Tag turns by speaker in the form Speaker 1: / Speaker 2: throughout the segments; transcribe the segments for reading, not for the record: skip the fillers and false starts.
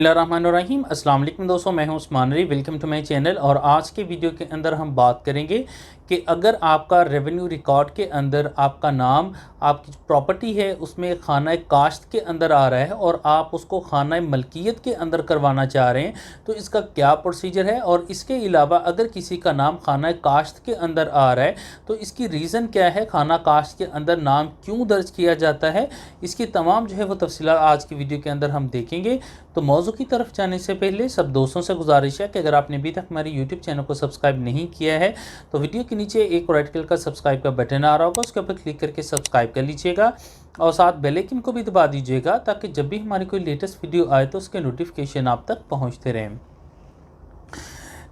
Speaker 1: बिस्मिल्लाहिर्रहमानिर्रहीम। अस्सलाम वालेकुम दोस्तों, मैं हूं Usman Ali. Welcome to my channel. और आज के वीडियो के अंदर हम बात करेंगे कि अगर आपका रेवेन्यू रिकॉर्ड के अंदर आपका नाम आपकी प्रॉपर्टी है उसमें खाना काश्त के अंदर आ रहा है और आप उसको खाना मलकियत के अंदर करवाना चाह रहे हैं तो इसका क्या प्रोसीजर है, और इसके अलावा अगर किसी का नाम खाना काश्त के अंदर आ रहा है तो इसकी रीज़न क्या है, खाना काश्त के अंदर नाम क्यों दर्ज किया जाता है, इसकी तमाम जो है वो तफसीलात आज की वीडियो के अंदर हम देखेंगे। तो मौजू की तरफ जाने से पहले सब दोस्तों से गुजारिश है कि अगर आपने अभी तक हमारे यूट्यूब चैनल को सब्सक्राइब नहीं किया है तो वीडियो के नीचे एक रेड कलर का सब्सक्राइब का बटन आ रहा होगा, उसके ऊपर क्लिक करके सब्सक्राइब कर लीजिएगा और साथ बेल आइकन को भी दबा दीजिएगा ताकि जब भी हमारी कोई लेटेस्ट वीडियो आए तो उसके नोटिफिकेशन आप तक पहुँचते रहें।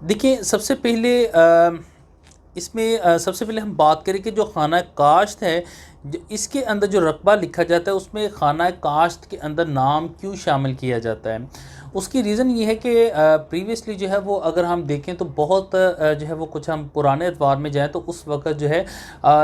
Speaker 1: देखिए, सबसे पहले हम बात करें कि जो खाना काश्त है इसके अंदर जो रकबा लिखा जाता है उसमें खाना काश्त के अंदर नाम क्यों शामिल किया जाता है। उसकी रीज़न ये है कि प्रीवियसली जो है वो अगर हम देखें तो बहुत जो है वो कुछ हम पुराने एतबार में जाएँ तो उस वक़्त जो है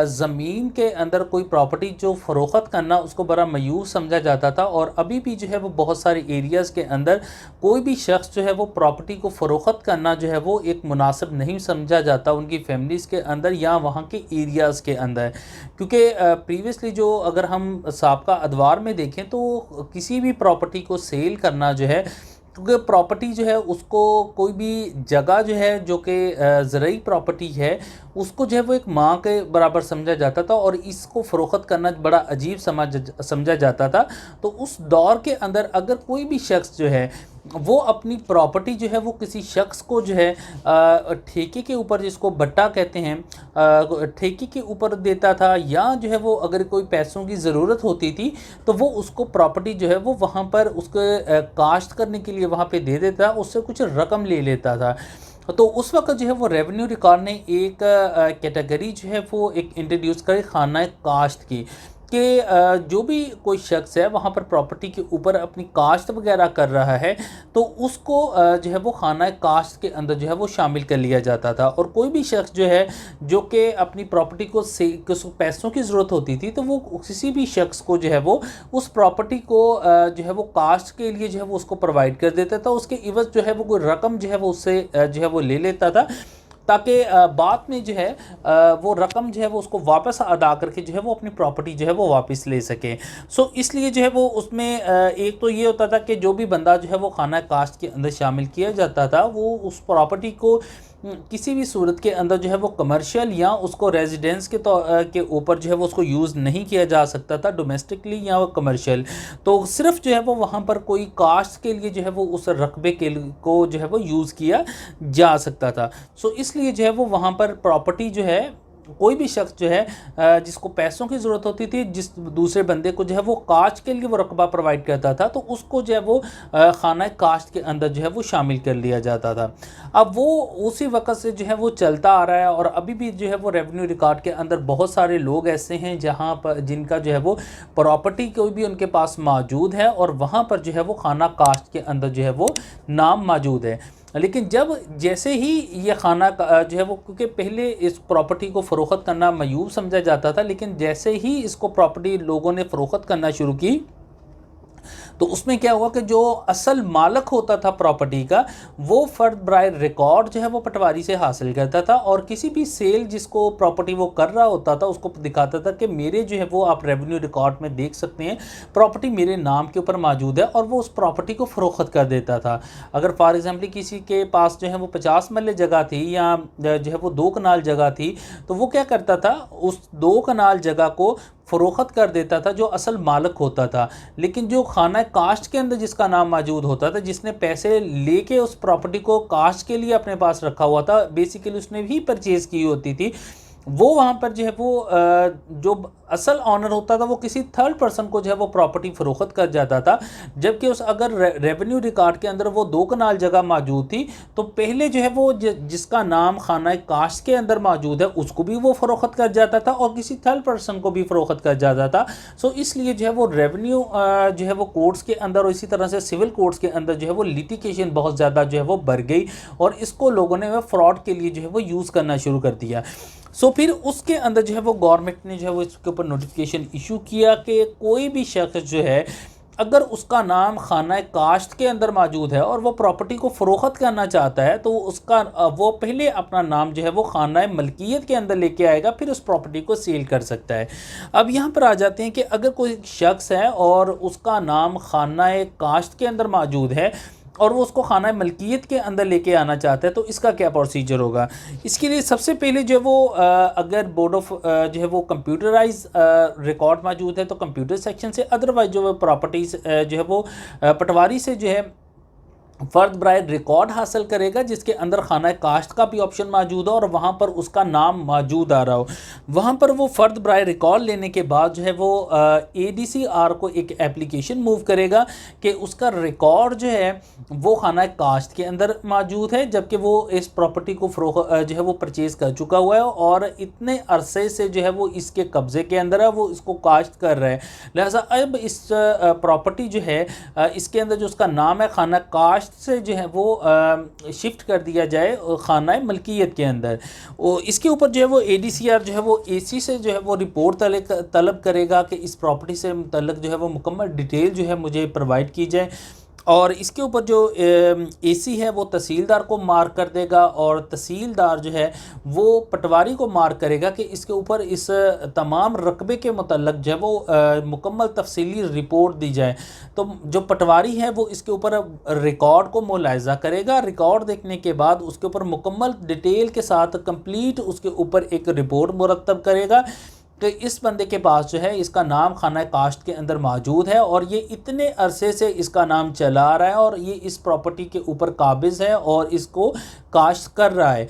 Speaker 1: ज़मीन के अंदर कोई प्रॉपर्टी जो फ़रोख्त करना उसको बड़ा मायूस समझा जाता था। और अभी भी जो है वो बहुत सारे एरियाज़ के अंदर कोई भी शख्स जो है वो प्रॉपर्टी को फ़रोख्त करना जो है वो एक मुनासिब नहीं समझा जाता उनकी फैमिलीज़ के अंदर या वहाँ के एरियाज़ के अंदर, क्योंकि प्रीवियसली जो अगर हम साबका अदवार में देखें तो किसी भी प्रॉपर्टी को सेल करना जो है, क्योंकि प्रॉपर्टी जो है उसको कोई भी जगह जो है जो कि ज़रूरी प्रॉपर्टी है उसको जो है वो एक माँ के बराबर समझा जाता था और इसको फ़रोख्त करना बड़ा अजीब समझा जाता था। तो उस दौर के अंदर अगर कोई भी शख्स जो है वो अपनी प्रॉपर्टी जो है वो किसी शख्स को जो है ठेके के ऊपर, जिसको बट्टा कहते हैं, ठेके के ऊपर देता था, या जो है वो अगर कोई पैसों की ज़रूरत होती थी तो वो उसको प्रॉपर्टी जो है वो वहाँ पर उसके काश्त करने के लिए वहाँ पे दे देता, उससे कुछ रकम ले लेता था। तो उस वक्त जो है वो रेवेन्यू रिकॉर्ड ने एक कैटेगरी जो है वो एक इंट्रोड्यूस करी खाना काश्त की, कि जो भी कोई शख्स है वहाँ पर प्रॉपर्टी के ऊपर अपनी काश्त वगैरह कर रहा है तो उसको जो है वो खाना काश्त के अंदर जो है वो शामिल कर लिया जाता था। और कोई भी शख्स जो है जो कि अपनी प्रॉपर्टी को पैसों की ज़रूरत होती थी तो वो किसी भी शख्स को जो है वो उस प्रॉपर्टी को जो है वो काश्त के लिए जो है वो उसको प्रोवाइड कर देता था, उसके इवज़ जो है वो कोई रकम जो है वो उससे जो है वो ले लेता था ताकि बाद में जो है वो रकम जो है वो उसको वापस अदा करके जो है वो अपनी प्रॉपर्टी जो है वो वापस ले सके। सो इसलिए जो है वो उसमें एक तो ये होता था कि जो भी बंदा जो है वो खाना काश्त के अंदर शामिल किया जाता था वो उस प्रॉपर्टी को किसी भी सूरत के अंदर जो है वो कमर्शियल या उसको रेजिडेंस के ऊपर जो है वो उसको यूज़ नहीं किया जा सकता था, डोमेस्टिकली या कमर्शियल। तो सिर्फ जो है वो वहाँ पर कोई काश्त के लिए जो है वो उस रकबे को जो है वो यूज़ किया जा सकता था। सो इसलिए जो है वो वहाँ पर प्रॉपर्टी जो है कोई भी शख्स जो है जिसको पैसों की ज़रूरत होती थी, जिस दूसरे बंदे को जो है वो काश्त के लिए वो रकबा प्रोवाइड करता था तो उसको जो है वो खाना काश्त के अंदर जो है वो शामिल कर लिया जाता था। अब वो उसी वक्त से जो है वो चलता आ रहा है और अभी भी जो है वो रेवेन्यू रिकॉर्ड के अंदर बहुत सारे लोग ऐसे हैं जहाँ पर जिनका जो है वो प्रॉपर्टी कोई भी उनके पास मौजूद है और वहाँ पर जो है वो खाना काश्त के अंदर जो है वो नाम मौजूद है। लेकिन जैसे ही ये खाना जो है वो, क्योंकि पहले इस प्रॉपर्टी को फ़रोख्त करना मयूब समझा जाता था, लेकिन जैसे ही इसको प्रॉपर्टी लोगों ने फ़रोख्त करना शुरू की तो उसमें क्या हुआ कि जो असल मालिक होता था प्रॉपर्टी का वो फ़र्द बराए रिकॉर्ड जो है वो पटवारी से हासिल करता था और किसी भी सेल जिसको प्रॉपर्टी वो कर रहा होता था उसको दिखाता था कि मेरे जो है वो आप रेवेन्यू रिकॉर्ड में देख सकते हैं प्रॉपर्टी मेरे नाम के ऊपर मौजूद है, और वो उस प्रॉपर्टी को फ़रोख्त कर देता था। अगर फॉर एग्ज़ाम्पल किसी के पास जो है वो 50 मरले जगह थी या जो है वो 2 कनाल जगह थी तो वो क्या करता था, उस 2 कनाल जगह को फ़रोख्त कर देता था जो असल मालिक होता था। लेकिन जो खाना काश्त के अंदर जिसका नाम मौजूद होता था, जिसने पैसे लेके उस प्रॉपर्टी को काश्त के लिए अपने पास रखा हुआ था, बेसिकली उसने भी परचेज़ की होती थी, वो वहाँ पर जो है वो जो असल ऑनर होता था वो किसी थर्ड पर्सन को जो है वो प्रॉपर्टी फ़रोख्त कर जाता था। जबकि उस अगर रेवेन्यू रिकॉर्ड के अंदर वो 2 कनाल जगह मौजूद थी तो पहले जो है वो जिसका नाम खाना काश्त के अंदर मौजूद है उसको भी वो फ़रोख्त कर जाता था और किसी थर्ड पर्सन को भी फ़रोख्त कर जाता था। सो इसलिए जो है वो रेवेन्यू जो है वो कोर्ट्स के अंदर और इसी तरह से सिविल कोर्ट्स के अंदर जो है वो लिटिगेशन बहुत ज़्यादा जो है वो बढ़ गई और इसको लोगों ने फ्रॉड के लिए जो है वो यूज़ करना शुरू कर दिया। सो फिर उसके अंदर जो है वो गवर्नमेंट ने जो है वो इसके ऊपर नोटिफिकेशन इशू किया कि कोई भी शख्स जो है अगर उसका नाम खाना काश्त के अंदर मौजूद है और वो प्रॉपर्टी को फ़रोख्त करना चाहता है तो उसका वो पहले अपना नाम जो है वो खाना मलकियत के अंदर लेके आएगा, फिर उस प्रॉपर्टी को सील कर सकता है। अब यहाँ पर आ जाते हैं कि अगर कोई शख्स है और उसका नाम खाना काश्त के अंदर मौजूद है और वो उसको खाना मलकियत के अंदर लेके आना चाहता है, तो इसका क्या प्रोसीजर होगा। इसके लिए सबसे पहले जो है वो अगर बोर्ड ऑफ जो है वो कंप्यूटराइज रिकॉर्ड मौजूद है तो कंप्यूटर सेक्शन से, अदरवाइज जो है प्रॉपर्टीज़ जो है वो पटवारी से जो है फ़र्द बराए रिकॉर्ड हासिल करेगा जिसके अंदर खाना काश्त का भी ऑप्शन मौजूद हो और वहाँ पर उसका नाम मौजूद आ रहा हो। वहाँ पर वो फ़र्द बराए रिकॉर्ड लेने के बाद जो है वो ADCR को एक एप्लीकेशन मूव करेगा कि उसका रिकॉर्ड जो है वो खाना काश्त के अंदर मौजूद है, जबकि वो इस प्रॉपर्टी को जो है वो परचेज़ कर चुका हुआ है और इतने अरसे से जो है वो इसके कब्ज़े के अंदर है, वो इसको काश्त कर रहा है। लिहाजा अब इस प्रॉपर्टी जो है इसके अंदर जो उसका नाम है खाना काश्त से जो है वो शिफ्ट कर दिया जाए खाना मलकियत के अंदर। इसके ऊपर जो है वो ADCR जो है वो AC से जो है वो रिपोर्ट तलब करेगा कि इस प्रॉपर्टी से मुतल्लिक जो है वो मुकम्मल डिटेल जो है मुझे प्रोवाइड की जाए, और इसके ऊपर जो AC है वो तहसीलदार को मार्क कर देगा और तहसीलदार जो है वो पटवारी को मार्क करेगा कि इसके ऊपर इस तमाम रकबे के मुतल्लिक जो है वो मुकम्मल तफसीली रिपोर्ट दी जाए। तो जो पटवारी है वो इसके ऊपर रिकॉर्ड को मुलाहिज़ा करेगा, रिकॉर्ड देखने के बाद उसके ऊपर मुकम्मल डिटेल के साथ कंप्लीट उसके ऊपर एक रिपोर्ट मुरतब करेगा कि इस बंदे के पास जो है इसका नाम खाना काश्त के अंदर मौजूद है और ये इतने अरसे से इसका नाम चला आ रहा है और ये इस प्रॉपर्टी के ऊपर काबिज़ है और इसको काश्त कर रहा है।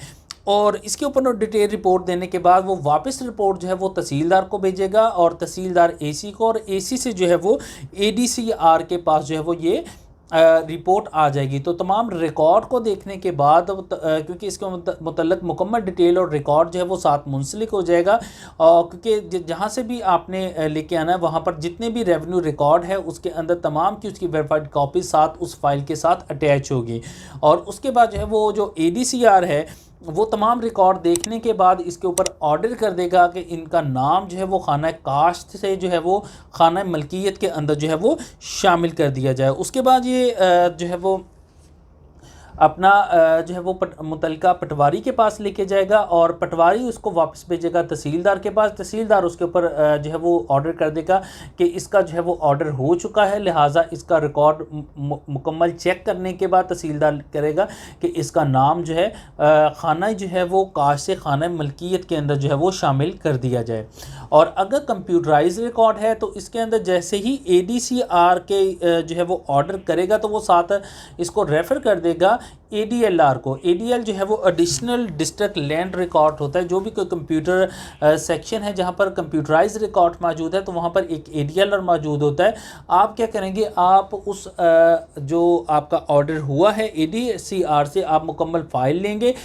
Speaker 1: और इसके ऊपर डिटेल रिपोर्ट देने के बाद वो वापस रिपोर्ट जो है वो तहसीलदार को भेजेगा और तहसीलदार AC को, और AC से जो है वो ADCR के पास जो है वो ये रिपोर्ट आ जाएगी। तो तमाम रिकॉर्ड को देखने के बाद क्योंकि इसके मुतल्लिक मुकम्मल डिटेल और रिकॉर्ड जो है वो साथ मुंसलिक हो जाएगा, क्योंकि जहाँ से भी आपने लेके आना है वहाँ पर जितने भी रेवेन्यू रिकॉर्ड है उसके अंदर तमाम की उसकी वेरीफाइड कॉपी साथ उस फाइल के साथ अटैच होगी। और उसके बाद जो है वो जो ADCR है वो तमाम रिकॉर्ड देखने के बाद इसके ऊपर ऑर्डर कर देगा कि इनका नाम जो है वो खाना काश्त से जो है वो खाना मलकियत के अंदर जो है वो शामिल कर दिया जाए। उसके बाद ये जो है वो अपना जो है वो मुतल्लिका पटवारी के पास लेके जाएगा और पटवारी उसको वापस भेजेगा तहसीलदार के पास। तहसीलदार उसके ऊपर जो है वो ऑर्डर कर देगा कि इसका जो है वो ऑर्डर हो चुका है, लिहाजा इसका रिकॉर्ड मुकम्मल चेक करने के बाद तहसीलदार करेगा कि इसका नाम जो है खाना जो है वो काश्त से खाना मलकियत के अंदर जो है वो शामिल कर दिया जाए। और अगर कंप्यूटराइज रिकॉर्ड है तो इसके अंदर जैसे ही ADCR के जो है वो ऑर्डर करेगा तो वो साथ इसको रेफ़र कर देगा ADLR को। ADL जो है वो एडिशनल डिस्ट्रिक्ट लैंड रिकॉर्ड होता है। जो भी कोई कंप्यूटर सेक्शन है जहाँ पर कंप्यूटराइज रिकॉर्ड मौजूद है तो वहाँ पर एक ADLR मौजूद होता है। आप क्या करेंगे, आप उस जो आपका ऑर्डर हुआ है ADCR से आप मुकम्मल फ़ाइल लेंगे।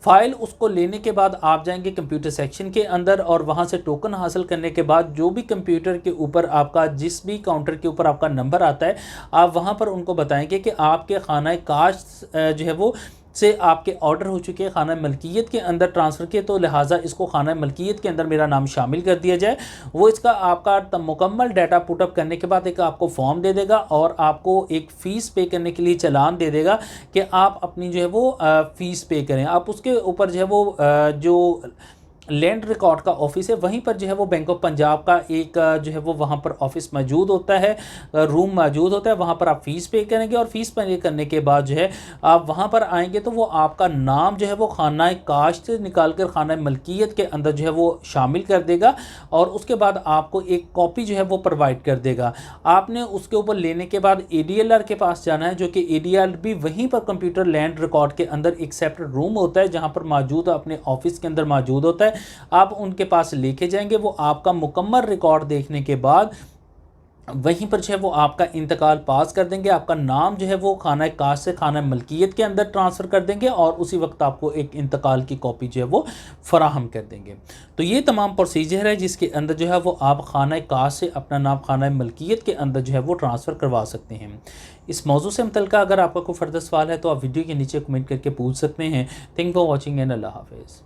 Speaker 1: फ़ाइल उसको लेने के बाद आप जाएंगे कंप्यूटर सेक्शन के अंदर और वहाँ से टोकन हासिल करने के बाद जो भी कंप्यूटर के ऊपर आपका जिस भी काउंटर के ऊपर आपका नंबर आता है आप वहाँ पर उनको बताएंगे कि आपके खाना काश्त जो है वो से आपके ऑर्डर हो चुके हैं खाना मलकियत के अंदर ट्रांसफ़र किए, तो लिहाजा इसको खाना मलकियत के अंदर मेरा नाम शामिल कर दिया जाए। वो इसका आपका मुकम्मल डाटा पुटअप करने के बाद एक आपको फॉर्म दे देगा और आपको एक फ़ीस पे करने के लिए चालान दे देगा कि आप अपनी जो है वो फ़ीस पे करें। आप उसके ऊपर जो है वो जो लैंड रिकॉर्ड का ऑफिस है वहीं पर जो है वो बैंक ऑफ पंजाब का एक जो है वो वहाँ पर ऑफिस मौजूद होता है, रूम मौजूद होता है। वहाँ पर आप फ़ीस पे करेंगे और फ़ीस पे करने के बाद जो है आप वहाँ पर आएंगे तो वो आपका नाम जो है वो खाना काश्त से निकाल कर खाना मलकियत के अंदर जो है वो शामिल कर देगा और उसके बाद आपको एक कॉपी जो है वो प्रोवाइड कर देगा। आपने उसके ऊपर लेने के बाद ADLR के पास जाना है, जो कि ADLR भी वहीं पर कंप्यूटर लैंड रिकॉर्ड के अंदर एक सेपरेट रूम होता है जहाँ पर मौजूद अपने ऑफिस के अंदर मौजूद होता है। आप उनके पास लेके जाएंगे, वो आपका मुकम्मल रिकॉर्ड देखने के बाद वहीं पर जो है वो आपका इंतकाल पास कर देंगे। आपका नाम जो है वो खाना काश्त से खाना मलकियत के अंदर ट्रांसफ़र कर देंगे और उसी वक्त आपको एक इंतकाल की कॉपी जो है वो फराहम कर देंगे। तो ये तमाम प्रोसीजर है जिसके अंदर जो है वो आप खाना काश्त से अपना नाम खाना मलकियत के अंदर जो है वो ट्रांसफ़र करवा सकते हैं। इस मौजू से मुतल्लिका अगर आपका कोई फर्दर सवाल है तो आप वीडियो के नीचे कमेंट करके पूछ सकते हैं। थैंक फॉर वॉचिंग एंड अल्लाह हाफिज़।